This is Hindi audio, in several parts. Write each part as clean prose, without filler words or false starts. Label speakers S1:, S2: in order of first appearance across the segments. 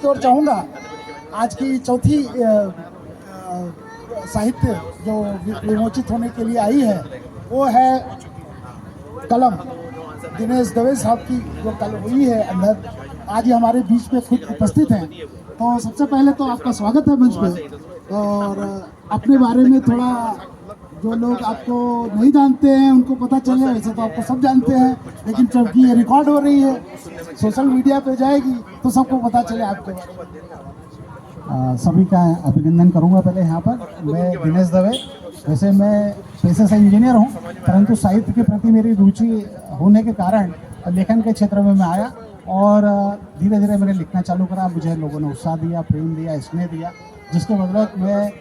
S1: की ओर चाहूँगा। आज की चौथी साहित्य जो विमोचित होने के लिए आई है वो है कलम। दिनेश दवे साहब की जो कल हुई है अंदर, आज ये हमारे बीच में खुद उपस्थित हैं। तो सबसे पहले तो आपका स्वागत है मंच पे, और अपने बारे में थोड़ा, जो लोग आपको नहीं जानते हैं उनको पता चले। वैसे तो आपको सब जानते हैं, लेकिन जबकि ये रिकॉर्ड हो रही है, सोशल मीडिया पे जाएगी तो सबको पता चले आपके बारे में।
S2: सभी का अभिनंदन करूंगा। पहले यहाँ पर मैं दिनेश दवे, वैसे मैं पेशे से इंजीनियर हूँ, परंतु साहित्य के प्रति मेरी रुचि होने के कारण लेखन के क्षेत्र में मैं आया और धीरे धीरे मैंने लिखना चालू करा। मुझे लोगों ने उत्साह दिया, प्रेम दिया, स्नेह दिया, जिसके बदौलत मैं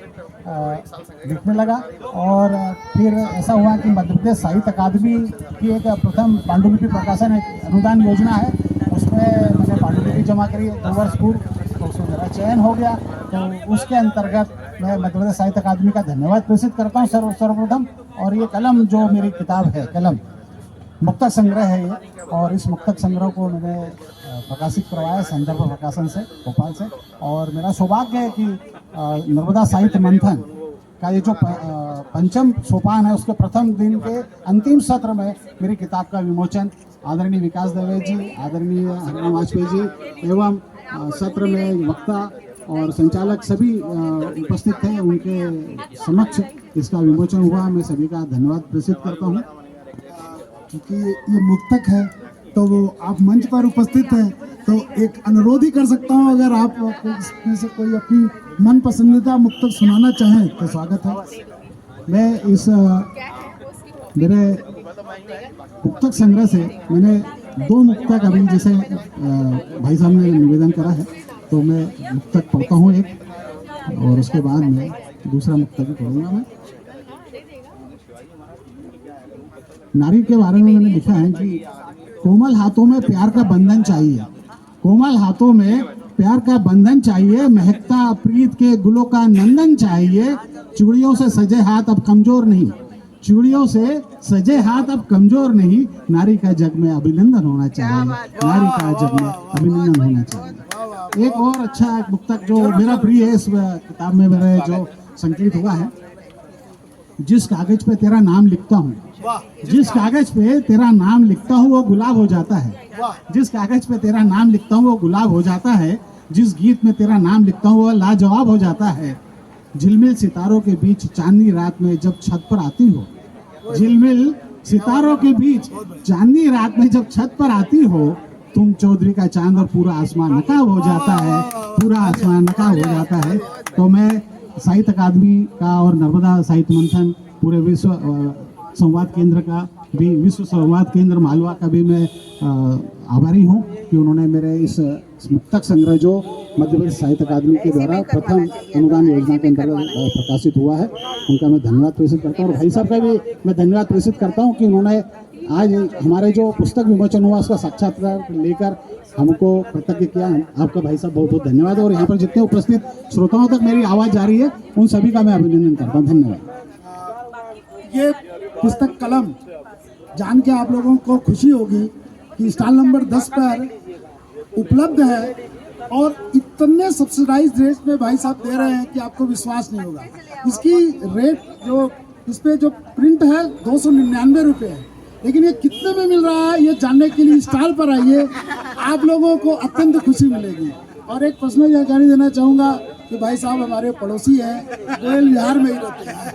S2: लिखने लगा। और फिर ऐसा हुआ कि मध्य प्रदेश साहित्य अकादमी की एक प्रथम पांडुलिपि प्रकाशन अनुदान योजना है, उसमें मैंने पांडुलिपि जमा करी 2 वर्ष पूर्व, तो उसमें मेरा चयन हो गया। तो उसके अंतर्गत मैं मध्य प्रदेश साहित्य अकादमी का धन्यवाद प्रेषित करता हूँ सर्वप्रथम। और ये कलम जो मेरी किताब है, कलम मुक्तक संग्रह है ये, और इस मुक्तक संग्रह को मैंने प्रकाशित करवाया संदर्भ प्रकाशन से, भोपाल से। और मेरा सौभाग्य है कि नर्मदा साहित्य मंथन का ये जो पंचम सोपान है, उसके प्रथम दिन के अंतिम सत्र में मेरी किताब का विमोचन आदरणीय विकास दवे जी, आदरणीय हरिओम वाजपेयी जी एवं सत्र में वक्ता और संचालक सभी उपस्थित थे, उनके समक्ष इसका विमोचन हुआ। मैं सभी का धन्यवाद प्रेषित करता हूँ।
S1: क्योंकि ये मुक्तक है तो वो आप मंच पर उपस्थित हैं, तो एक अनुरोध ही कर सकता हूँ, अगर आप इसमें से कोई अपनी मन पसंदीदा मुक्तक सुनाना चाहें तो स्वागत है।
S2: मैं इस मेरे मुक्तक संग्रह से मैंने 2 मुक्तक अभी, जैसे भाई साहब ने निवेदन करा है, तो मैं मुक्तक पढ़ता हूँ एक, और उसके बाद मैं दूसरा मुक्तक भी पढ़ूंगा। मैं नारी के बारे में मैंने लिखा है कि कोमल हाथों में प्यार का बंधन चाहिए, कोमल हाथों में प्यार का बंधन चाहिए, महकता प्रीत के गुलों का नंदन चाहिए। चूड़ियों से सजे हाथ अब कमजोर नहीं, चूड़ियों से सजे हाथ अब कमजोर नहीं, नारी का जग में अभिनंदन होना चाहिए, नारी का जग में अभिनंदन होना चाहिए। एक और अच्छा मुक्तक जो मेरा प्रिय है, इस किताब में मेरा जो संकलित हुआ है, जिस कागज पे तेरा नाम लिखता हूँ, जिस कागज पे तेरा नाम लिखता हूँ वो गुलाब हो जाता है, जिस कागज पे तेरा नाम लिखता हूँ वो गुलाब हो जाता है, जिस गीत में तेरा नाम लिखता हूँ वो लाजवाब हो जाता है। झिलमिल सितारों के बीच चांदनी रात में जब छत पर आती हो, झिलमिल सितारों के बीच चांदनी रात में जब छत पर आती हो, तुम चौधरी का चांद और पूरा आसमान नकाब हो जाता है, पूरा आसमान नकाब हो जाता है। तो मैं साहित्य अकादमी का और नर्मदा साहित्य मंथन, पूरे विश्व संवाद केंद्र का भी, विश्व संवाद केंद्र मालवा का भी मैं आभारी हूँ कि उन्होंने मेरे इस मुक्तक संग्रह जो मध्य प्रदेश साहित्य अकादमी के द्वारा प्रथम अनुदान योजना के अंतर्गत प्रकाशित हुआ है, उनका मैं धन्यवाद प्रेषित करता हूँ। और भाई साहब का भी मैं धन्यवाद प्रेषित करता हूँ कि उन्होंने आज हमारे जो पुस्तक विमोचन हुआ उसका साक्षात्कार लेकर हमको कृतज्ञ किया। आपका भाई साहब बहुत बहुत धन्यवाद। और यहाँ पर जितने उपस्थित श्रोताओं तक मेरी आवाज़ जा रही है, उन सभी का मैं अभिनंदन करता हूँ। धन्यवाद।
S1: ये पुस्तक कलम जान के आप लोगों को खुशी होगी कि स्टॉल नंबर 10 पर उपलब्ध है, और इतने सब्सिडाइज रेट में भाई साहब दे रहे हैं कि आपको विश्वास नहीं होगा। इसकी रेट जो इस पे जो प्रिंट है 299 रुपये है, लेकिन ये कितने में मिल रहा है ये जानने के लिए स्टॉल पर आइए, आप लोगों को अत्यंत खुशी मिलेगी। और एक पर्सनल जानकारी देना चाहूँगा कि भाई साहब हमारे पड़ोसी हैं, गोयल विहार में ही रहते हैं।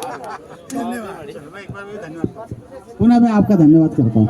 S1: धन्यवाद।
S2: पुनः मैं आपका धन्यवाद करता हूँ।